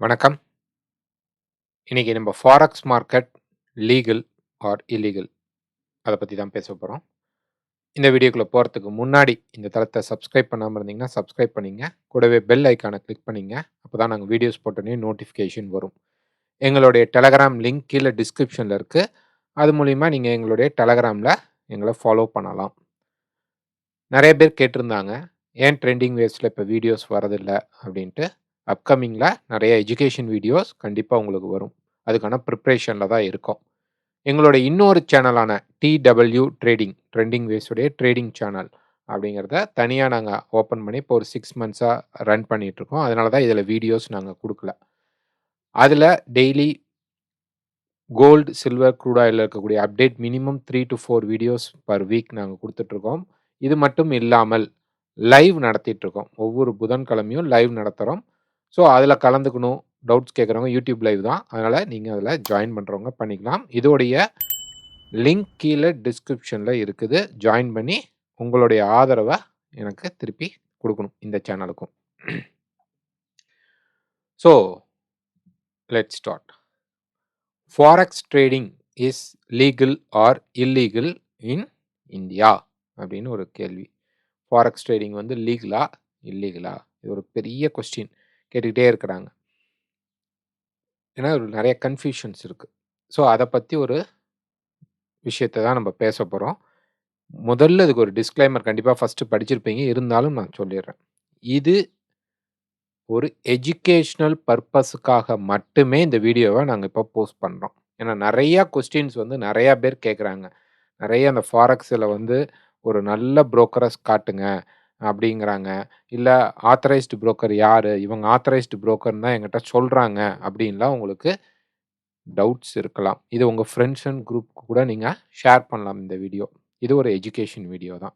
வணக்கம். இன்னைக்கு நம்ம forex market legal or illegal அத பத்தி தான் பேச போறோம். இந்த வீடியோக்குள்ள போறதுக்கு முன்னாடி இந்த தளத்த சப்ஸ்கிரைப் பண்ணாம இருந்தீங்கன்னா, சப்ஸ்கிரைப் பண்ணிங்க. கூடவே பெல் ஐகான கிளிக் பண்ணிங்க. அப்பதான் நாங்க வீடியோஸ் போட்டோனே நோட்டிஃபிகேஷன் வரும். எங்களுடைய டெலகிராம் லிங்க் கீழ டிஸ்கிரிப்ஷன்ல இருக்கு. அது மூலியமா நீங்க எங்களுடைய டெலகிராம்ல எங்கள ஃபாலோ பண்ணலாம். நெறைய பேர் கேட்டிருந்தாங்க. ஏன் ட்ரெண்டிங் வேவ்ஸ்ல இப்ப வீடியோஸ் வரதில்ல அப்டின்ட்டு. அப்கமிங்ல நெறைய எஜுகேஷன் வீடியோஸ் கண்டிப்பா உங்களுக்கு வரும். அதுக்கான பிரிப்பரேஷன்ல தான் இருக்கோம். எங்களோட இன்னொரு சேனலான டிடபிள்யூ ட்ரேடிங் ட்ரெண்டிங் வேவ்ஸ் உடைய ட்ரேடிங் சேனல் அப்படிங்கிறத தனியா நாங்க ஓப்பன் பண்ணி இப்போ ஒரு 6 மந்த்ஸா ரன் பண்ணிட்டுருக்கோம். அதனால தான் இதில வீடியோஸ் நாங்க குடுக்கல. அதில டெய்லி கோல்டு, சில்வர், க்ரூட் ஆயில்ல இருக்கக்கூடிய update minimum 3 to 4 videos per week நாங்க குடுத்துட்டுருக்கோம். இது மட்டும் இல்லாமல் லைவ் நடத்திட்டுருக்கோம். ஒவ்வொரு புதன்கிழமையும் லைவ் நடத்துறோம். ஸோ, அதில கலந்துக்கணும், டவுட்ஸ் கேட்குறவங்க யூடியூப் லைவ் தான். அதனால நீங்க அதில ஜாயின் பண்றவங்க பண்ணிக்கலாம். இதோடைய லிங்க் கீழ டிஸ்கிரிப்ஷன்ல இருக்குது. ஜாயின் பண்ணி உங்களுடைய ஆதரவ எனக்கு திருப்பி குடுக்கணும் இந்த சேனலுக்கும். So, let's start. Forex trading is legal or illegal in India? அப்படின்னு ஒரு கேள்வி. ஃபாரெக்ஸ் ட்ரேடிங் வந்து லீகலா? இல்லீகலா? இது ஒரு பெரிய கொஸ்டின் கேட்டுக்கிட்டே இருக்கிறாங்க. ஏன்னா நெறைய கன்ஃப்யூஷன்ஸ் இருக்கு. ஸோ, அத பத்தி ஒரு விஷயத்த தான் நம்ம பேச போறோம். முதல்ல இதுக்கு ஒரு டிஸ்க்ளைமர் கண்டிப்பா ஃபர்ஸ்ட்டு படிச்சிருப்பீங்க. இருந்தாலும் நான் சொல்லிர்றேன். இது ஒரு எஜுகேஷனல் பர்ப்பஸுக்காக மட்டுமே இந்த வீடியோவ நாங்க இப்போ போஸ்ட் பண்றோம். ஏன்னா நெறைய கொஸ்டின்ஸ் வந்து நெறைய பேர் கேட்குறாங்க. நெறைய அந்த ஃபாரெக்ஸ்ல வந்து ஒரு நல்ல புரோக்கரஸ் காட்டுங்க அப்படிங்கிறாங்க. இல்ல ஆத்தரைஸ்டு புரோக்கர் யாரு? இவங்க ஆத்தரைஸ்டு புரோக்கர்ன்னு தான் என்கிட்ட சொல்றாங்க அப்படின்லாம் உங்களுக்கு டவுட்ஸ் இருக்கலாம். இது உங்க ஃப்ரெண்ட்ஸ் அண்ட் குரூப்க்கு கூட நீங்க ஷேர் பண்ணலாம் இந்த வீடியோ. இது ஒரு எஜுகேஷன் வீடியோ தான்.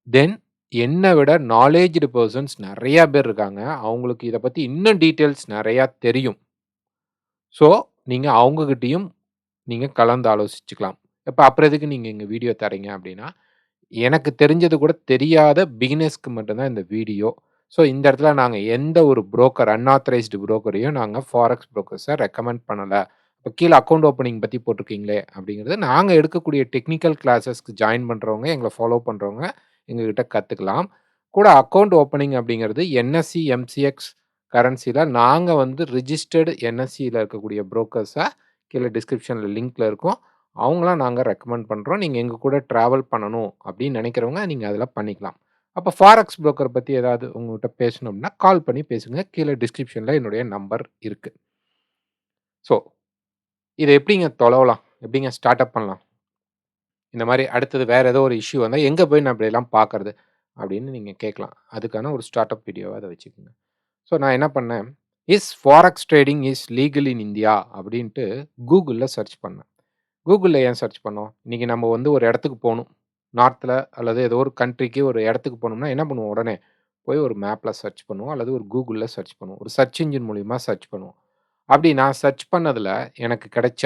தென் என்ன விட நாலேஜ்டு பெர்சன்ஸ் நெறைய பேர் இருக்காங்க. அவங்களுக்கு இத பத்தி இன்னும் டீட்டெயில்ஸ் நெறையா தெரியும். ஸோ, நீங்க அவங்ககிட்டயும் நீங்க கலந்து ஆலோசிச்சுக்கலாம். இப்ப அப்புறம் எதுக்கு நீங்க இங்க வீடியோ தர்றீங்க அப்டின்னா, எனக்கு தெரிஞ்சது கூட தெரியாத பிகினர்ஸ்க்கு மட்டும் தான் இந்த வீடியோ. ஸோ, இந்த இடத்துல நாங்க எந்த ஒரு புரோக்கர் அன்ஆத்தரைஸ்டு புரோக்கரையும் நாங்க ஃபாரெக்ஸ் புரோக்கர்ஸ ரெக்கமெண்ட் பண்ணல. இப்ப கீழ அக்கவுண்ட் ஓப்பனிங் பத்தி போட்டிருக்கீங்களே அப்டிங்கிறது நாங்க எடுக்கக்கூடிய டெக்னிக்கல் கிளாஸஸ்க்கு ஜாயின் பண்றவங்க, எங்கள ஃபாலோ பண்றவங்க எங்ககிட்ட கத்துக்கலாம். கூட அக்கவுண்ட் ஓப்பனிங் அப்டிங்கிறது என்எஸ்சி, எம்சிஎக்ஸ் கரன்சில நாங்க வந்து ரிஜிஸ்டர்ட் என்எஸ்சில இருக்கக்கூடிய புரோக்கர்ஸ கீழ டிஸ்கிரிப்ஷன்ல லிங்க்ல இருக்கும். அவங்கள நாங்க ரெக்கமெண்ட் பண்றோம். நீங்க எங்க கூட டிராவல் பண்ணணும் அப்படின்னு நினைக்கிறவங்க, நீங்க அதில பண்ணிக்கலாம். அப்ப ஃபாரெக்ஸ் புரோக்கர் பத்தி ஏதாவது உங்ககிட்ட பேசணும்னா, கால் பண்ணி பேசுங்க. கீழ டிஸ்கிரிப்ஷன்ல என்னுடைய நம்பர் இருக்கு. ஸோ, இத எப்படிங்க தொலவலாம்? எப்படிங்க ஸ்டார்ட் அப் பண்ணலாம்? இந்த மாரி அடுத்தது வேற ஏதோ ஒரு இஷ்யூ வந்தா, எங்க போய் நான் இப்படியெல்லாம் பார்க்கறது? அப்படின்னு நீங்க கேட்கலாம். அதுக்கான ஒரு ஸ்டார்ட் அப் வீடியோவா அத வச்சுக்கங்க. ஸோ, நான் என்ன பண்ணேன், "is forex trading is legal in India?" அப்படின்ட்டு Googleல சர்ச் பண்ணேன். Googleல ஏன் சர்ச் பண்ணோம்? இன்னைக்கு நம்ம வந்து ஒரு இடத்துக்கு போணும். நார்த்ல அல்லது ஏதோ ஒரு கண்ட்ரிக்கு ஒரு இடத்துக்கு போணும்னா என்ன பண்ணுவோம் உடனே? போய் ஒரு மேப்ல சர்ச் பண்ணுவோம். அல்லது ஒரு Googleல சர்ச் பண்ணுவோம். ஒரு சர்ச் என்ஜின் மூலியமா சர்ச் பண்ணுவோம். அப்படி நான் சர்ச் பண்ணதுல எனக்கு கிடைச்ச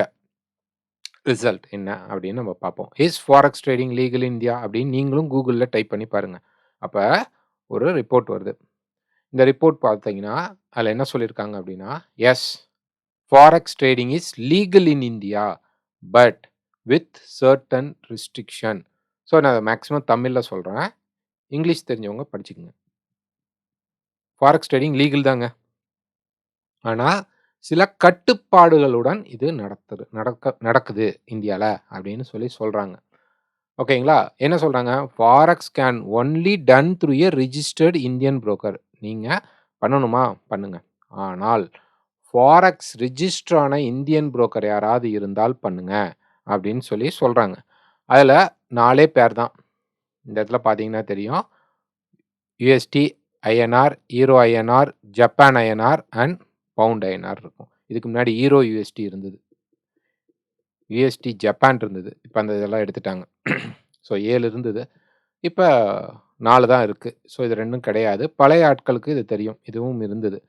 ரிசல்ட் என்ன அப்படின்னு நம்ம பார்ப்போம். "Is forex trading legal in India?" அப்படின்னு நீங்களும் Googleல டைப் பண்ணி பாருங்க. அப்ப ஒரு ரிப்போர்ட் வருது. இந்த ரிப்போர்ட் பார்த்தீங்கன்னா, அதில என்ன சொல்லியிருக்காங்க அப்படின்னா, "yes, forex trading is legal in India. But with certain restriction." So, நான் அத மேக்ஸிமம் தமிழ்ல சொல்றேன். இங்கிலீஷ் தெரிஞ்சவங்க படிச்சுக்கங்க. ஃபாரெக்ஸ் ட்ரேடிங் லீகல் தாங்க. ஆனா, சில கட்டுப்பாடுகளுடன் இது நடக்குது இந்தியால அப்படின்னு சொல்லி சொல்றாங்க. ஓகேங்களா? என்ன சொல்றாங்க? "Forex can only ton through a registered Indian broker." நீங்க பண்ணணுமா? பண்ணுங்க. ஆனால் ஃபாரெக்ஸ் ரிஜிஸ்டர் ஆன இந்தியன் புரோக்கர் யாராவது இருந்தால் பண்ணுங்க. அப்படின்னு சொல்லி சொல்றாங்க. அதுல 4 பேர் தான். இந்த இடத்துல பார்த்தீங்கன்னா தெரியும். USD, INR, euro INR, Japan INR and pound INR இருக்கும். இதுக்கு முன்னாடி ஈரோ USD இருந்தது. USD ஜப்பான் இருந்தது. இப்ப அந்த இதெல்லாம் எடுத்துட்டாங்க. ஸோ 7 இருந்தது. இப்ப 4 தான் இருக்கு. ஸோ இது 2ம் கிடையாது. பழைய ஆட்களுக்கு இது தெரியும். இதுவும் இருந்தது.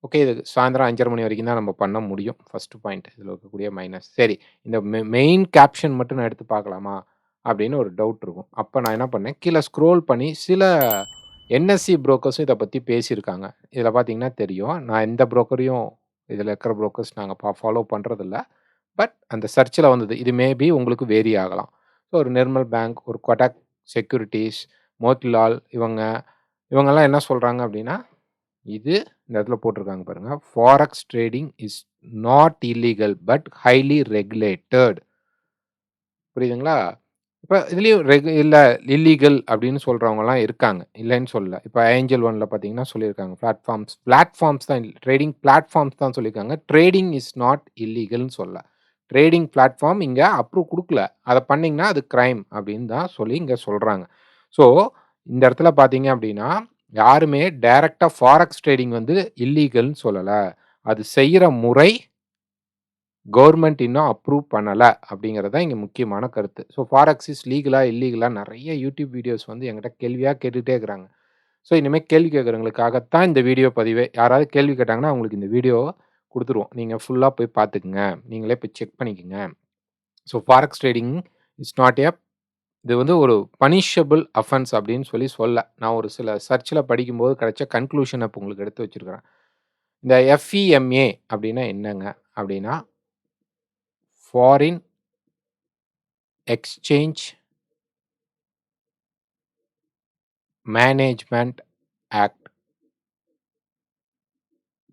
ஓகே. இது சாயந்திரம் 5:30 மணி வரைக்கும் தான் நம்ம பண்ண முடியும். First point. இதில இருக்கக்கூடிய மைனஸ். சரி. இந்த மெயின் கேப்ஷன் மட்டும் நான் எடுத்து பார்க்கலாமா? அப்படின்னு ஒரு டவுட் இருக்கும். அப்ப நான் என்ன பண்ணேன், கீழ ஸ்க்ரோல் பண்ணி சில என்எஸ்சி புரோக்கர்ஸும் இத பத்தி பேசியிருக்காங்க. இதில பார்த்தீங்கன்னா தெரியும். நான் எந்த புரோக்கரையும் இதில இருக்கிற புரோக்கர்ஸ் நாங்க ஃபாலோ பண்றதில்ல. பட் அந்த சர்ச்ல வந்தது. இது மேபி உங்களுக்கு வேரி ஆகலாம். ஸோ ஒரு நிர்மல் பேங்க், ஒரு கொடாக் செக்யூரிட்டீஸ், மோத்திலால் இவங்கலாம் என்ன சொல்றாங்க அப்டின்னா, இது இந்த இடத்துல போட்டிருக்காங்க பாருங்க. Forex trading is not illegal but highly regulated. புரியுதுங்களா? இப்ப இதுலயும் இல்ல இல்லீகல் அப்படின்னு சொல்றவங்கலாம் இருக்காங்க. இல்லைன்னு சொல்லல. இப்ப ஏஞ்சல் ஒன்ல பார்த்தீங்கன்னா சொல்லியிருக்காங்க. பிளாட்ஃபார்ம்ஸ் தான் ட்ரேடிங் பிளாட்ஃபார்ம்ஸ் தான் சொல்லியிருக்காங்க. ட்ரேடிங் இஸ் நாட் இல்லீகல்ன்னு சொல்லல. ட்ரேடிங் பிளாட்ஃபார்ம் இங்க அப்ரூவ் குடுக்கல. அத பண்ணீங்கன்னா அது கிரைம் அப்படின்னு தான் சொல்லி இங்க சொல்றாங்க. ஸோ இந்த இடத்துல பார்த்தீங்க அப்படின்னா, யாருமே டைரக்ட்டா ஃபாரெக்ஸ் ட்ரேடிங் வந்து இல்லீகல்ன்னு சொல்லல. அது செய்யற முறை கவர்ன்மெண்ட் இன்னும் அப்ரூவ் பண்ணல அப்படிங்கிறது தான் இங்க முக்கியமான கருத்து. ஸோ ஃபாரெக்ஸ் இஸ் லீகலா? இல்லீகலா? நெறைய யூடியூப் வீடியோஸ் வந்து என்கிட்ட கேள்வியா கேட்டுட்டே இருக்கிறாங்க. ஸோ இனிமே கேள்வி கேட்கிறவங்களுக்காகத்தான் இந்த வீடியோ பதிவே. யாராவது கேள்வி கேட்டாங்கன்னா, அவங்களுக்கு இந்த வீடியோ குடுத்துருவோம். நீங்க ஃபுல்லா போய் பார்த்துக்கங்க. நீங்களே போய் செக் பண்ணிக்கங்க. So forex trading is not இது வந்து ஒரு பனிஷபிள் அஃபென்ஸ் அப்படின்னு சொல்லி சொல்லல. நான் ஒரு சில சர்ச்ல படிக்கும்போது கிடைச்ச கன்க்ளூஷன இப்ப உங்களுக்கு எடுத்து வச்சிருக்கிறேன். இந்த எஃப்இஎம்ஏ அப்படின்னா என்னங்க? அப்படின்னா ஃபாரின் எக்ஸ்சேஞ்ச் மேனேஜ்மென்ட் ஆக்ட்.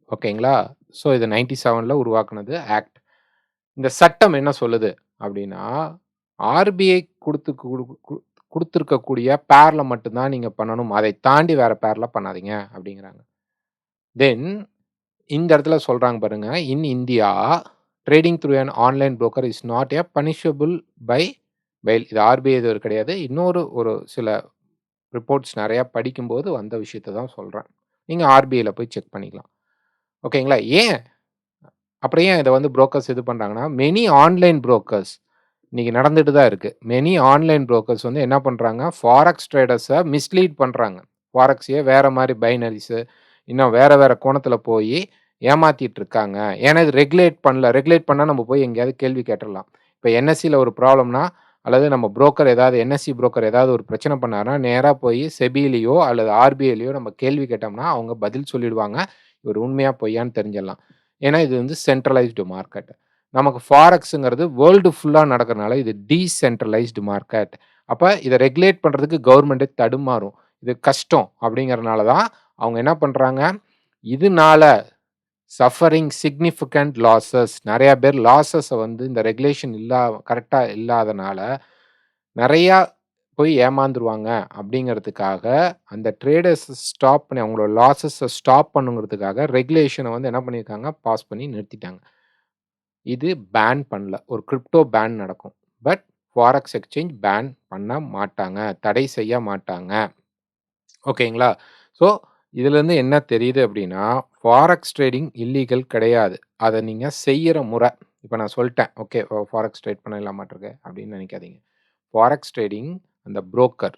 ஓகேங்களா? ஸோ இது 97ல உருவாக்குனது ஆக்ட். இந்த சட்டம் என்ன சொல்லுது அப்டின்னா, ஆர்பிஐ குடுத்திருக்கக்கூடிய பேர்ல மட்டும் தான் நீங்க பண்ணணும். அதை தாண்டி வேற பேர்ல பண்ணாதீங்க அப்டிங்கிறாங்க. தென் இந்த இடத்துல சொல்றாங்க பாருங்க. In India trading through an online broker is not punishable by bail. இது ஆர்பிஐ இது கிடையாது. இன்னொரு ஒரு சில ரிப்போர்ட்ஸ் நெறையா படிக்கும்போது வந்த விஷயத்த தான் சொல்றேன். நீங்க ஆர்பிஐல போய் செக் பண்ணிக்கலாம். ஓகேங்களா? ஏன்? அப்புறம் ஏன் இத வந்து புரோக்கர்ஸ் இது பண்றாங்கன்னா, மெனி ஆன்லைன் புரோக்கர்ஸ் இன்னைக்கு நடந்துட்டு தான் இருக்கு. மெனி ஆன்லைன் புரோக்கர்ஸ் வந்து என்ன பண்றாங்க, ஃபாரெக்ஸ் ட்ரேடர்ஸ மிஸ்லீட் பண்றாங்க. ஃபாரெக்ஸயே வேற மாரி பைனரிஸு, இன்னும் வேற வேற கோணத்துல போயி ஏமாத்திட்டு இருக்காங்க. ஏன்னா இது ரெகுலேட் பண்ணல. ரெகுலேட் பண்ணா நம்ம போய் எங்கேயாவது கேள்வி கேட்டுறலாம். இப்ப என்எஸ்சில ஒரு ப்ராப்ளம்னா, அல்லது நம்ம புரோக்கர் ஏதாவது என்எஸ்சி புரோக்கர் ஏதாவது ஒரு பிரச்சனை பண்ணாருன்னா, நேரா போய் செபிலயோ அல்லது ஆர்பிஐலயோ நம்ம கேள்வி கேட்டோம்னா, அவங்க பதில் சொல்லிடுவாங்க. இவர் உண்மையா பொய்யான்னு தெரிஞ்சிடலாம். ஏன்னா இது வந்து சென்ட்ரலைஸ்டு மார்க்கெட். நமக்கு ஃபாரெக்ஸ்ங்கிறது வேர்ல்டு ஃபுல்லா நடக்கிறனால இது டீசென்ட்ரலைஸ்டு மார்க்கெட். அப்ப இத ரெகுலேட் பண்றதுக்கு கவர்ன்மென்ட்டே தடுமாறும். இது கஷ்டம் அப்படிங்கிறனால தான் அவங்க என்ன பண்றாங்க, இதனால சஃபரிங் சிக்னிஃபிகன்ட் லாஸஸ் நெறைய பேர் லாஸஸ வந்து இந்த ரெகுலேஷன் கரெக்ட்டா இல்லாதனால, நெறையா போய் ஏமாந்துருவாங்க அப்படிங்கிறதுக்காக, அந்த ட்ரேடர்ஸ ஸ்டாப் பண்ணி அவங்களோட லாஸஸ ஸ்டாப் பண்ணுங்கிறதுக்காக ரெகுலேஷன வந்து என்ன பண்ணியிருக்காங்க, பாஸ் பண்ணி நிறுத்திட்டாங்க. இது பேன் பண்ணல. ஒரு கிரிப்டோ பேன் நடக்கும். பட் ஃபாரெக்ஸ் எக்ஸ்சேஞ்ச் பேன் பண்ண மாட்டாங்க. தடை செய்ய மாட்டாங்க. ஓகேங்களா? ஸோ இதுலருந்து என்ன தெரியுது அப்டின்னா, ஃபாரெக்ஸ் ட்ரேடிங் இல்லீகல் கிடையாது. அத நீங்க செய்யற முறை. இப்ப நான் சொல்ட்டேன். ஓகே ஃபாரெக்ஸ் ட்ரேட் பண்ணிடலாமாட்ருக்கு அப்டின்னு நெனைக்காதீங்க. ஃபாரெக்ஸ் ட்ரேடிங் அந்த புரோக்கர்,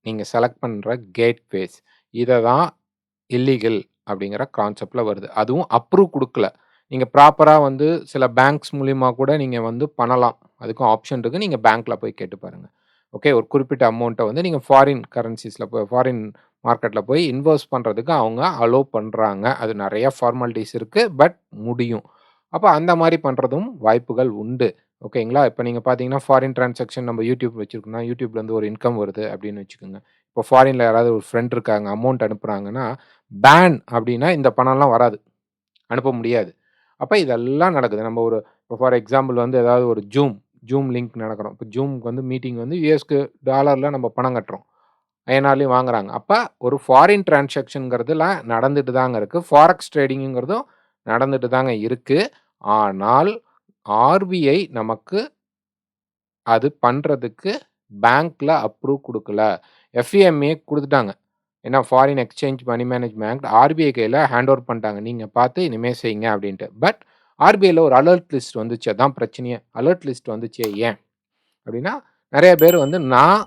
நீங்க செலக்ட் பண்ற கேட்வேஸ் இத தான் இல்லீகல் அப்டிங்கிற கான்செப்ட்ல வருது. அதுவும் அப்ரூவ் குடுக்கல. நீங்க ப்ராப்பரா வந்து சில பேங்க்ஸ் மூலியமா கூட நீங்க வந்து பண்ணலாம். அதுக்கும் ஆப்ஷன் இருக்கு. நீங்க பேங்க்ல போய் கேட்டு பாருங்க. ஓகே. ஒரு குறிப்பிட்ட அமௌண்ட்ட வந்து நீங்க ஃபாரின் கரன்சிஸ்ல ஃபாரின் மார்க்கெட்ல போய் இன்வெஸ்ட் பண்றதுக்கு அவங்க அலோவ் பண்றாங்க. அது நெறைய ஃபார்மாலிட்டீஸ் இருக்கு. பட் முடியும். அப்ப அந்த மாரி பண்றதும் வாய்ப்புகள் உண்டு. ஓகேங்களா? இப்ப நீங்க பார்த்தீங்கன்னா, ஃபாரின் டிரான்சாக்ஷன் நம்ம YouTube வச்சிருக்கோம்னா, YouTubeலேருந்து ஒரு இன்கம் வருது அப்படின்னு வச்சுக்கோங்க. இப்போ ஃபாரின்ல யாராவது ஒரு ஃப்ரெண்ட் இருக்காங்க, அமௌண்ட் அனுப்புறாங்கன்னா, பேன் அப்படின்னா இந்த பணம்லாம் வராது. அனுப்ப முடியாது. அப்ப இதெல்லாம் நடக்குது. நம்ம ஒரு இப்போ ஃபார் எக்ஸாம்பிள் வந்து ஏதாவது ஒரு ஜூம் லிங்க் நடக்கிறோம். இப்போ ஜூம்க்கு வந்து மீட்டிங் வந்து யுஎஸ்க்கு டாலர்ல நம்ம பணம் கட்டுறோம். ஐஎன்ஆர்லயும் வாங்குறாங்க. அப்ப ஒரு ஃபாரின் டிரான்சாக்ஷன்ங்கிறதுலாம் நடந்துட்டு தாங்க இருக்கு. ஃபாரெக்ஸ் ட்ரேடிங்ங்கிறதும் நடந்துட்டு தாங்க இருக்கு. ஆனால் ஆர்பிஐ நமக்கு அது பண்றதுக்கு பேங்க்ல அப்ரூவ் குடுக்கல. எஃப்இஎம்ஏ குடுத்துட்டாங்க. ஏன்னா foreign exchange money management RBI கையில ஹேண்ட் ஓவர் பண்ணிட்டாங்க. நீங்க பார்த்து இனிமே செய்யுங்க அப்டின்ட்டு. பட் ஆர்பிஐல ஒரு அலர்ட் லிஸ்ட் வந்துச்சு. அதான் பிரச்சனையே. அலர்ட் லிஸ்ட் வந்துச்சே ஏன்? அப்டின்னா நெறைய பேர் வந்து நான்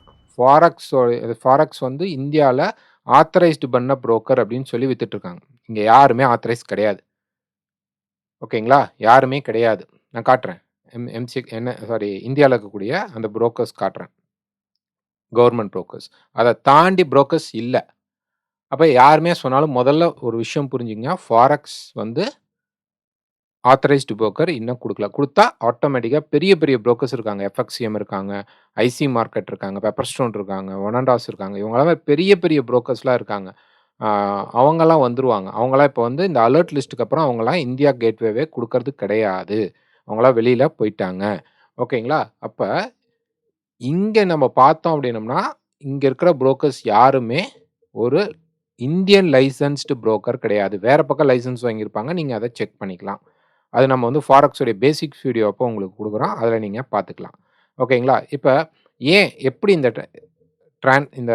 ஃபாரெக்ஸ் வந்து இந்தியால ஆத்தரைஸ்டு பண்ண புரோக்கர் அப்டின்னு சொல்லி வித்துட்டு இருக்காங்க. இங்க யாருமே ஆத்தரைஸ் கிடையாது. ஓகேங்களா? யாருமே கிடையாது. நான் காட்டுறேன். எம்சி என்ன சாரி இந்தியால இருக்கக்கூடிய அந்த புரோக்கர்ஸ் காட்டுறேன். Government brokers. அத தாண்டி புரோக்கர்ஸ் இல்ல. அப்ப யாருமே சொன்னாலும் முதல்ல ஒரு விஷயம் புரிஞ்சுக்கங்க. ஃபாரெக்ஸ் வந்து ஆத்தரைஸ்டு புரோக்கர் இன்னும் குடுக்கல. குடுத்தா ஆட்டோமேட்டிக்கா பெரிய, பெரிய புரோக்கர்ஸ் இருக்காங்க. எஃப்எக்ஸிஎம் இருக்காங்க, ஐசி மார்க்கெட் இருக்காங்க, பெப்பர்ஸ்டோன் இருக்காங்க, ஒனடாஸ் இருக்காங்க. இவங்கலாம் பெரிய, பெரிய புரோக்கர்ஸ்லாம் இருக்காங்க. ஆ அவங்கலாம் வந்துருவாங்க. அவங்கலாம் இப்ப வந்து இந்த அலர்ட் லிஸ்ட்க்கு அப்புறம் அவங்கலாம் இந்தியா கேட்வேவே குடுக்கறது கிடையாது. அவங்கலாம் வெளியில போயிட்டாங்க. ஓகேங்களா? அப்ப இங்க நம்ம பார்த்தோம் அப்டின்னம்னா, இங்க இருக்கிற புரோக்கர்ஸ் யாருமே ஒரு இந்தியன் லைசென்ஸ்டு புரோக்கர் கிடையாது. வேற பக்கம் லைசென்ஸ் வாங்கியிருப்பாங்க. நீங்க அத செக் பண்ணிக்கலாம். அது நம்ம வந்து ஃபாரெக்ஸ் உடைய பேசிக்ஸ் வீடியோ அப்போ உங்களுக்கு குடுக்குறோம். அதுல நீங்க பார்த்துக்கலாம். ஓகேங்களா? இப்ப ஏன் எப்படி இந்த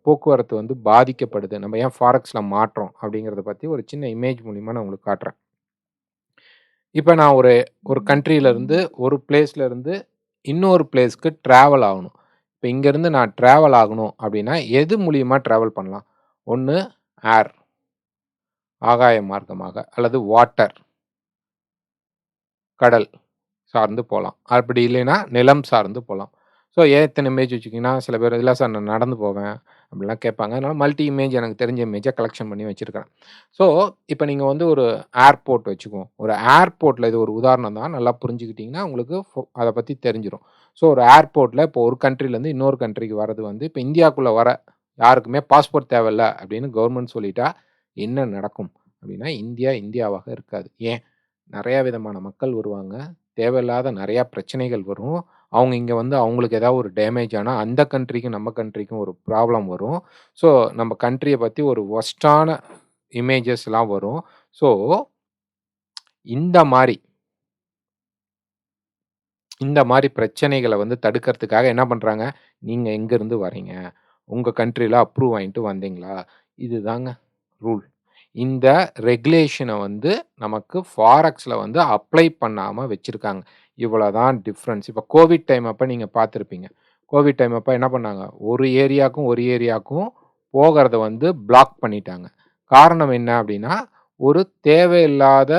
போக்குவரத்து வந்து பாதிக்கப்படுது? நம்ம ஏன் ஃபாரெக்ஸ்ல மாட்றோம்? அப்படிங்கிறத பத்தி ஒரு சின்ன இமேஜ் மூலியமா நான் உங்களுக்கு காட்டுறேன். இப்ப நான் ஒரு ஒரு கண்ட்ரில இருந்து ஒரு பிளேஸ்ல இருந்து இன்னொரு பிளேஸ்க்கு டிராவல் ஆகணும். இப்ப இங்கருந்து நான் டிராவல் ஆகணும் அப்படின்னா, எது மூலியமா டிராவல் பண்ணலாம்? ஒண்ணு ஏர் ஆகாய மார்க்கமாக அல்லது வாட்டர் கடல் சார்ந்து போலாம். அப்படி இல்லைன்னா, நிலம் சார்ந்து போலாம். ஸோ ஏன் இத்தன இமேஜ் வச்சுருக்கீங்கன்னா, சில பேர் இல்ல சார் நான் நடந்து போவேன். அப்படிலாம் கேட்பாங்க. அதனால மல்டி இமேஜ் எனக்கு தெரிஞ்ச இமேஜ கலெக்ஷன் பண்ணி வச்சிருக்கிறேன். ஸோ இப்ப நீங்க வந்து ஒரு ஏர்போர்ட் வச்சுக்குவோம். ஒரு ஏர்போர்ட்ல இது ஒரு உதாரணம் தான். நல்லா புரிஞ்சுக்கிட்டீங்கன்னா, உங்களுக்கு அத பத்தி தெரிஞ்சிரும். ஸோ ஒரு ஏர்போர்ட்ல இப்போ ஒரு கண்ட்ரிலேருந்து இன்னொரு கண்ட்ரிக்கு வரது வந்து, இப்ப இந்தியாக்குள்ள வர யாருக்குமே பாஸ்போர்ட் தேவையில்ல அப்படின்னு கவர்மெண்ட் சொல்லிட்டா, என்ன நடக்கும்? அப்படின்னா, இந்தியா இந்தியாவாக இருக்காது. ஏன்? நெறைய விதமான மக்கள் வருவாங்க. தேவையில்லாத நெறையா பிரச்சனைகள் வரும். அவங்க இங்க வந்து அவங்களுக்கு ஏதாவது ஒரு டேமேஜ் ஆனா, அந்த கண்ட்ரிக்கும் நம்ம கண்ட்ரிக்கும் ஒரு ப்ராப்ளம் வரும். ஸோ நம்ம கண்ட்ரிய பத்தி ஒரு வொர்ஸ்ட்டான இமேஜஸ்லாம் வரும். ஸோ இந்த மாரி இந்த மாரி பிரச்சனைகள வந்து தடுக்கிறதுக்காக என்ன பண்றாங்க, நீங்க எங்கேருந்து வரீங்க? உங்க கண்ட்ரில அப்ரூவ் வாங்கிட்டு வந்தீங்களா? இதுதாங்க ரூல். இந்த ரெகுலேஷன வந்து நமக்கு ஃபாரெக்ஸ்ல வந்து அப்ளை பண்ணாம வச்சிருக்காங்க. இவ்வளதான் டிஃபரன்ஸ். இப்ப கோவிட் டைம் அப்ப நீங்க பார்த்திருப்பீங்க. கோவிட் டைம் அப்ப என்ன பண்ணாங்க, ஒரு ஏரியாக்கும் ஒரு ஏரியாக்கும் போகறத வந்து பிளாக் பண்ணிட்டாங்க. காரணம் என்ன அப்டின்னா, ஒரு தேவையில்லாத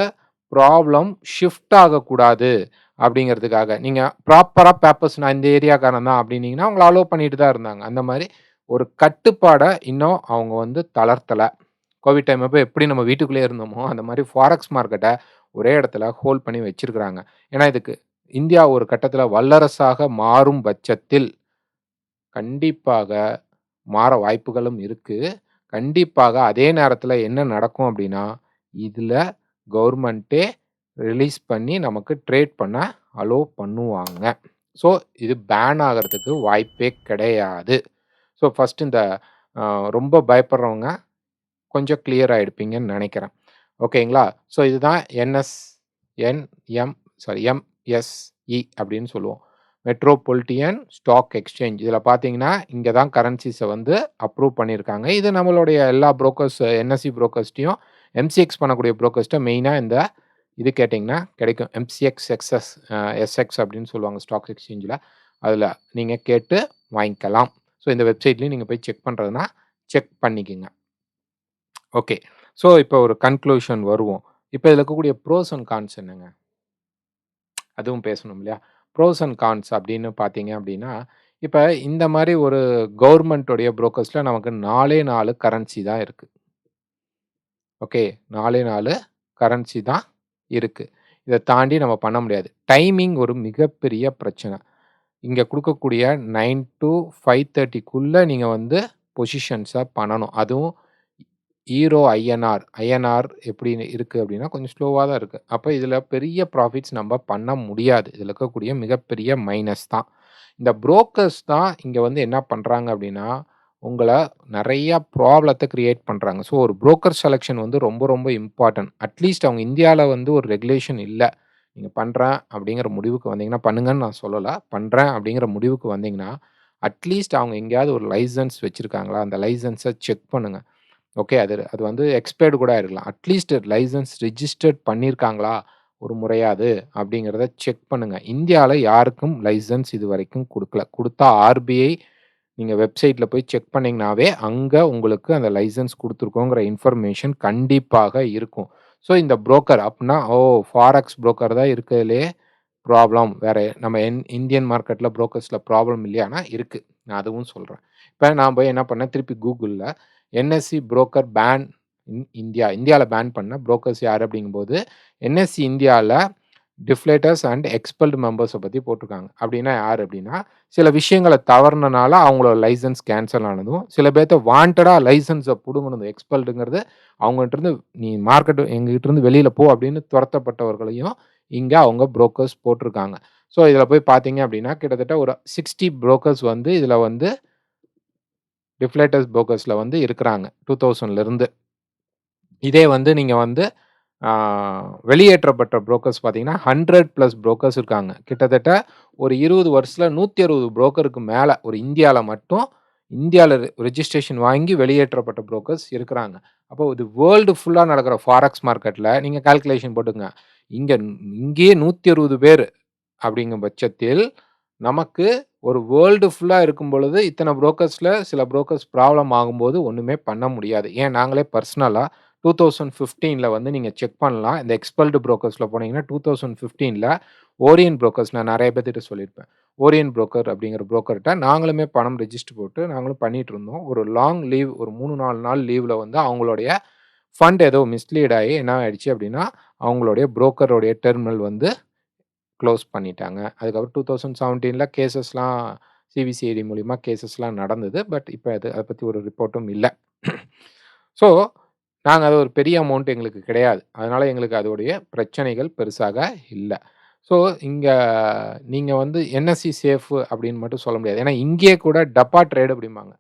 ப்ராப்ளம் ஷிஃப்ட் ஆகக்கூடாது அப்டிங்கிறதுக்காக. நீங்க ப்ராப்பரா பேப்பர்ஸ் நான் இந்த ஏரியாக்காரன் தான் அப்டின்னீங்கன்னா, உங்கள அலோவ் பண்ணிட்டு தான் இருந்தாங்க. அந்த மாரி ஒரு கட்டுப்பாட இன்னும் அவங்க வந்து தளர்த்தல. கோவிட் டைம் அப்ப எப்படி நம்ம வீட்டுக்குள்ளேயே இருந்தோமோ, அந்த மாரி ஃபாரெக்ஸ் மார்க்கெட்ட ஒரே இடத்துல ஹோல்ட் பண்ணி வச்சிருக்கிறாங்க. ஏன்னா, இதுக்கு இந்தியா ஒரு கட்டத்தில வல்லரசாக மாறும் பட்சத்தில், கண்டிப்பாக மாற வாய்ப்புகளும் இருக்கு. கண்டிப்பாக அதே நேரத்தில என்ன நடக்கும் அப்படின்னா, இதுல கவர்மெண்ட்டே ரிலீஸ் பண்ணி நமக்கு ட்ரேட் பண்ண அலோவ் பண்ணுவாங்க. ஸோ, இது பேன் ஆகறதுக்கு வாய்ப்பே கிடையாது. ஸோ, ஃபர்ஸ்ட் இந்த அ ரொம்ப பயப்படுறவங்க கொஞ்சம் கிளியர் ஆயிருப்பீங்கன்னு நெனைக்கிறேன். ஓகேங்களா? ஸோ இதுதான் என்எம் எம்எஸ்இ அப்படின்னு சொல்லுவோம். Metropolitan stock exchange. இதில பார்த்தீங்கன்னா, இங்க தான் கரன்சிஸ வந்து அப்ரூவ் பண்ணியிருக்காங்க. இது நம்மளுடைய எல்லா புரோக்கர்ஸ் என்எஸ்இ புரோக்கர்ஸ்ட்டயும் எம்சிஎக்ஸ் பண்ணக்கூடிய புரோக்கர்ஸ்ட்ட மெயினா இந்த இது கேட்டீங்கன்னா கிடைக்கும். எம்சிஎக்ஸ் எஸ்எக்ஸ் அப்படின்னு சொல்லுவாங்க ஸ்டாக் எக்ஸ்சேஞ்சில. அதில நீங்க கேட்டு வாங்கிக்கலாம். ஸோ இந்த வெப்சைட்லயும் நீங்க போய் செக் பண்றதுன்னா, செக் பண்ணிக்கங்க. ஓகே. ஸோ, இப்போ ஒரு கன்க்ளூஷன் வருவோம். இப்ப இதில இருக்கக்கூடிய ப்ரோஸ் அண்ட் கான்ஸ் என்னங்க? அதுவும் பேசணும் இல்லையா? ப்ரோஸ் அண்ட் கான்ஸ் அப்படின்னு பார்த்தீங்க அப்படின்னா, இப்ப இந்த மாரி ஒரு கவர்மெண்ட் உடைய புரோக்கர்ஸ்ல நமக்கு 4 கரன்சி தான் இருக்கு. ஓகே. 4 கரன்சி தான் இருக்கு. இத தாண்டி நம்ம பண்ண முடியாது. டைமிங் ஒரு மிகப்பெரிய பிரச்சனை. இங்க குடுக்கக்கூடிய 9 டூ 5:30க்குள்ள நீங்க வந்து பொசிஷன்ஸ பண்ணணும். அதுவும் ஈரோ ஐஎன்ஆர். ஐஎன்ஆர் எப்படி இருக்கு அப்படின்னா, கொஞ்சம் ஸ்லோவா தான் இருக்கு. அப்ப இதில பெரிய ப்ராஃபிட்ஸ் நம்ப பண்ண முடியாது. இதில இருக்கக்கூடிய மிகப்பெரிய மைனஸ் தான். இந்த புரோக்கர்ஸ் தான் இங்க வந்து என்ன பண்றாங்க அப்படின்னா, உங்கள நெறைய ப்ராப்ளத்த கிரியேட் பண்றாங்க. ஸோ ஒரு புரோக்கர் செலக்ஷன் வந்து ரொம்ப ரொம்ப இம்பார்ட்டன்ட். அட்லீஸ்ட் அவங்க இந்தியால வந்து ஒரு ரெகுலேஷன் இல்ல. நீங்க பண்றேன் அப்படிங்கிற முடிவுக்கு வந்தீங்கன்னா, பண்ணுங்கன்னு நான் சொல்லல. பண்றேன் அப்படிங்கிற முடிவுக்கு வந்தீங்கன்னா, அட்லீஸ்ட் அவங்க எங்கேயாவது ஒரு லைசென்ஸ் வச்சிருக்காங்களா? அந்த லைசென்ஸ செக் பண்ணுங்க. ஓகே. அது அது வந்து எக்ஸ்பயர்டு கூட ஆயிருக்கலாம். அட்லீஸ்ட் லைசென்ஸ் ரிஜிஸ்டர்ட் பண்ணியிருக்காங்களா? ஒரு முறையாவது அப்படிங்கிறத செக் பண்ணுங்க. இந்தியால யாருக்கும் லைசென்ஸ் இதுவரைக்கும் குடுக்கல. குடுத்தா ஆர்பிஐ நீங்க வெப்சைட்ல போய் செக் பண்ணீங்கனாவே, அங்க உங்களுக்கு அந்த லைசென்ஸ் குடுத்துருக்கோங்கிற இன்ஃபர்மேஷன் கண்டிப்பாக இருக்கும். ஸோ இந்த புரோக்கர் அப்டின்னா, ஃபாரெக்ஸ் புரோக்கர் தான் இருக்கறதுலயே ப்ராப்ளம். வேற நம்ம இந்தியன் மார்க்கெட்ல புரோக்கர்ஸ்ல ப்ராப்ளம் இல்லையான்னா இருக்கு. நான் அதுவும் சொல்றேன். இப்ப நான் போய் என்ன பண்ணேன், திருப்பி Googleல என்எஸ்சி புரோக்கர் பேன் இந்தியால பேன் பண்ண புரோக்கர்ஸ் யார் அப்படிங்கும்போது, என்எஸ்சி இந்தியால டிஃப்ளேட்டர்ஸ் அண்ட் எக்ஸ்பெல்டு மெம்பர்ஸ பத்தி போட்டிருக்காங்க. அப்படின்னா யார் அப்படின்னா, சில விஷயங்கள தவறுனனால அவங்களோட லைசென்ஸ் கேன்சல் ஆனதும், சில பேத்த வாண்டடா லைசென்ஸ புடுங்குனதும் எக்ஸ்பெல்டுங்கிறது அவங்ககிட்டருந்து நீ எங்ககிட்டருந்து வெளியில போ அப்படின்னு தொரத்தப்பட்டவர்களையும் இங்க அவங்க புரோக்கர்ஸ் போட்டிருக்காங்க. ஸோ இதில போய் பார்த்தீங்க அப்படின்னா, கிட்டத்தட்ட ஒரு 60 புரோக்கர்ஸ் வந்து இதில வந்து டிஃப்ளேட்டர்ஸ் புரோக்கர்ஸ்ல வந்து இருக்கிறாங்க. 2000லிருந்து. இதே வந்து நீங்க வந்து ஆ வெளியேற்றப்பட்ட புரோக்கர்ஸ் பார்த்தீங்கன்னா, 100 பிளஸ் புரோக்கர்ஸ் இருக்காங்க. கிட்டத்தட்ட ஒரு 20 வருஷத்துல 160 புரோக்கருக்கு மேல ஒரு இந்தியால ரெஜிஸ்ட்ரேஷன் வாங்கி வெளியேற்றப்பட்ட புரோக்கர்ஸ் இருக்கிறாங்க. அப்போ இது வேர்ல்டு ஃபுல்லா நடக்கிற ஃபாரெக்ஸ் மார்க்கெட்ல நீங்க கால்குலேஷன் போட்டுக்கங்க. இங்க இங்கேயே 160 பேரு அப்படிங்கும் பட்சத்தில், நமக்கு ஒரு வேர்ல்டு ஃபுல்லா இருக்கும் பொழுது, இத்தன புரோக்கர்ஸ்ல சில புரோக்கர்ஸ் ப்ராப்ளம் ஆகும்போது ஒண்ணுமே பண்ண முடியாது. ஏன் நாங்களே பர்சனலா 2015ல வந்து நீங்க செக் பண்ணலாம். இந்த எக்ஸ்பெல்டு புரோக்கர்ஸ்ல போனீங்கன்னா, 2015ல ஓரியன்ட் புரோக்கர்ஸ் நான் நெறைய பேத்துட்ட சொல்லியிருப்பேன். ஓரியன்ட் புரோக்கர் அப்படிங்கிற புரோக்கர்ட்ட நாங்களுமே பணம் ரெஜிஸ்டர் போட்டு நாங்களும் பண்ணிட்டு இருந்தோம். ஒரு லாங் லீவ் ஒரு 3, 4 நாள் லீவ்ல வந்து அவங்களுடைய ஃபண்ட் ஏதோ மிஸ்லீட் ஆயி என்ன ஆயிடுச்சு அப்படின்னா, அவங்களுடைய புரோக்கருடைய டெர்மினல் வந்து க்ளோஸ் பண்ணிட்டாங்க. அதுக்கப்புறம் 2017ல கேஸஸ்லாம் சிபிசிஐடி மூலியமா கேஸஸ்லாம் நடந்தது. பட் இப்ப அத பத்தி ஒரு ரிப்போர்ட்டும் இல்ல. ஸோ, நாங்க அது ஒரு பெரிய அமௌண்ட் எங்களுக்கு கிடையாது. அதனால எங்களுக்கு அதோடைய பிரச்சனைகள் பெருசாக இல்ல. ஸோ, இங்க நீங்க வந்து என்எஸ்சி சேஃப் அப்படின்னு மட்டும் சொல்ல முடியாது. ஏன்னா, இங்கேயே கூட டப்பா ட்ரேட் அப்படிம்பாங்க.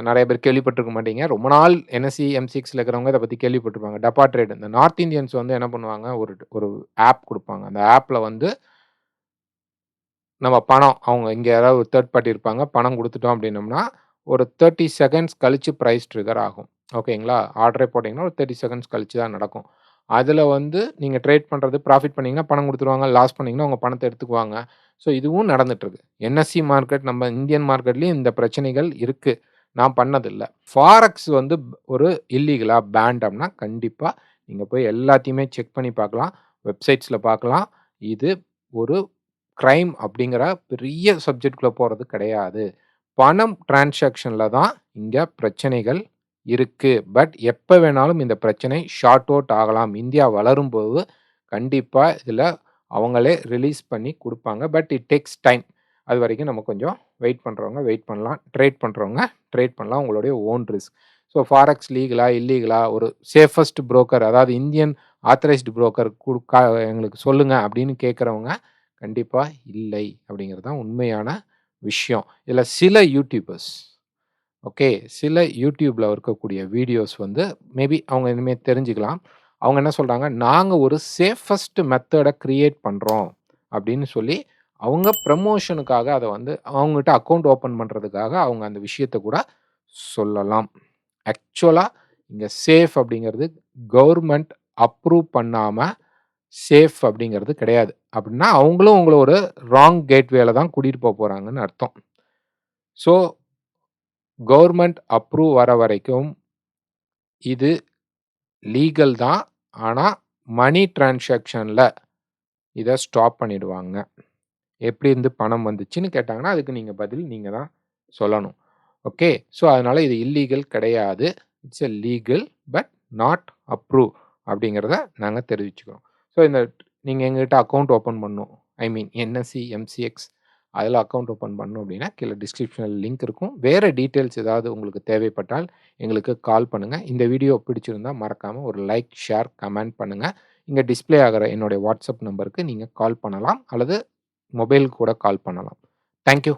நெறைய பேர் கேள்விப்பட்டிருக்க மாட்டீங்க. ரொம்ப நாள் என்எஸ்சி, எம்6ல இருக்கிறவங்க இத பத்தி கேள்விப்பட்டிருப்பாங்க. டப்பா ட்ரேட். இந்த நார்த் இந்தியன்ஸ் வந்து என்ன பண்ணுவாங்க, ஒரு ஒரு ஆப் குடுப்பாங்க. அந்த ஆப்ல வந்து நம்ம பணம் அவங்க இங்க யாராவது ஒரு தேர்ட் பார்ட்டி இருப்பாங்க. பணம் குடுத்துட்டோம் அப்டின்னோம்னா, ஒரு 30 செகண்ட்ஸ் கழிச்சு பிரைஸ் ட்ரிகர் ஆகும். ஓகேங்களா? ஆர்டரே போட்டீங்கன்னா, ஒரு 30 செகண்ட்ஸ் கழிச்சு தான் நடக்கும். அதுல வந்து நீங்க ட்ரேட் பண்றது ப்ராஃபிட் பண்ணீங்கன்னா பணம் குடுத்துருவாங்க. லாஸ் பண்ணீங்கன்னா உங்க பணத்த எடுத்துக்குவாங்க. ஸோ இதுவும் நடந்துட்டுருக்கு. என்எஸ்சி மார்க்கெட் நம்ம இந்தியன் மார்க்கெட்லயும் இந்த பிரச்சனைகள் இருக்கு. நான் பண்ணதில்ல. ஃபாரெக்ஸ் வந்து ஒரு இல்லீகலா? பேண்ட் அப்டினா கண்டிப்பா நீங்க போய் எல்லாத்தையுமே செக் பண்ணி பார்க்கலாம். வெப்சைட்ஸ்ல பார்க்கலாம். இது ஒரு கிரைம் அப்படிங்கிற பெரிய சப்ஜெக்ட்குள்ள போறது கிடையாது. பணம் டிரான்சாக்ஷன்ல தான் இங்க பிரச்சனைகள் இருக்கு. பட் எப்ப வேணாலும் இந்த பிரச்சனை ஷார்ட் அவுட் ஆகலாம். இந்தியா வளரும்போது கண்டிப்பா இதுல அவங்களே ரிலீஸ் பண்ணி குடுப்பாங்க. But it takes time. அதுவரைக்கும் நம்ம கொஞ்சம் வெயிட் பண்றவங்க வெயிட் பண்ணலாம். ட்ரேட் பண்றவங்க ட்ரேட் பண்ணலாம். உங்களுடைய ஓன் ரிஸ்க். ஸோ ஃபாரெக்ஸ் லீகலா? இல்லீகலா? ஒரு சேஃபஸ்ட் புரோக்கர் அதாவது இந்தியன் ஆத்தரைஸ்டு புரோக்கர் எங்களுக்கு சொல்லுங்க அப்படின்னு கேட்கிறவங்க கண்டிப்பா இல்லை. அப்படிங்கிறது தான் உண்மையான விஷயம். இதுல சில யூடியூபர்ஸ் ஓகே. சில யூடியூப்ல இருக்கக்கூடிய வீடியோஸ் வந்து மேபி அவங்க இனிமே தெரிஞ்சுக்கலாம். அவங்க என்ன சொல்றாங்க, "நாங்க ஒரு சேஃபஸ்ட் மெத்தட கிரியேட் பண்றோம்." அப்படின்னு சொல்லி அவங்க ப்ரமோஷனுக்காக அத வந்து அவங்ககிட்ட அக்கவுண்ட் ஓப்பன் பண்றதுக்காக அவங்க அந்த விஷயத்த கூட சொல்லலாம். ஆக்சுவலா இங்க சேஃப் அப்படிங்கிறது கவர்ன்மென்ட் அப்ரூவ் பண்ணாம சேஃப் அப்படிங்கிறது கிடையாது. அப்படின்னா அவங்களும் உங்கள ஒரு ராங் கேட்வேல தான் கூட்டிட்டு போறாங்கன்னு அர்த்தம். ஸோ கவர்ன்மென்ட் அப்ரூவ் வர வரைக்கும் இது லீகல் தான். ஆனா மனி டிரான்சாக்ஷன்ல இத ஸ்டாப் பண்ணிடுவாங்க. எப்படி இருந்து பணம் வந்துச்சுன்னு கேட்டாங்கன்னா, அதுக்கு நீங்க தான் சொல்லணும். ஓகே. ஸோ அதனால இது இல்லீகல் கிடையாது. It's a legal but not approve அப்படிங்கிறத நாங்க தெரிவிச்சுக்கிறோம். ஸோ நீங்க எங்ககிட்ட அக்கவுண்ட் ஓப்பன் பண்ணணும். ஐ மீன் என்எஸ்சி, எம்சிஎக்ஸ் அதில அக்கவுண்ட் ஓப்பன் பண்ணணும் அப்படின்னா, கீழ டிஸ்கிரிப்ஷன்ல லிங்க் இருக்கும். வேற டீட்டெயில்ஸ் ஏதாவது உங்களுக்கு தேவைப்பட்டால் எங்களுக்கு கால் பண்ணுங்க. இந்த வீடியோ பிடிச்சிருந்தா மறக்காம ஒரு லைக், ஷேர், கமெண்ட் பண்ணுங்க. இங்க டிஸ்ப்ளே ஆகுற என்னுடைய வாட்ஸ்அப் நம்பருக்கு நீங்க கால் பண்ணலாம் அல்லது மொபைல் கூட கால் பண்ணலாம். Thank you.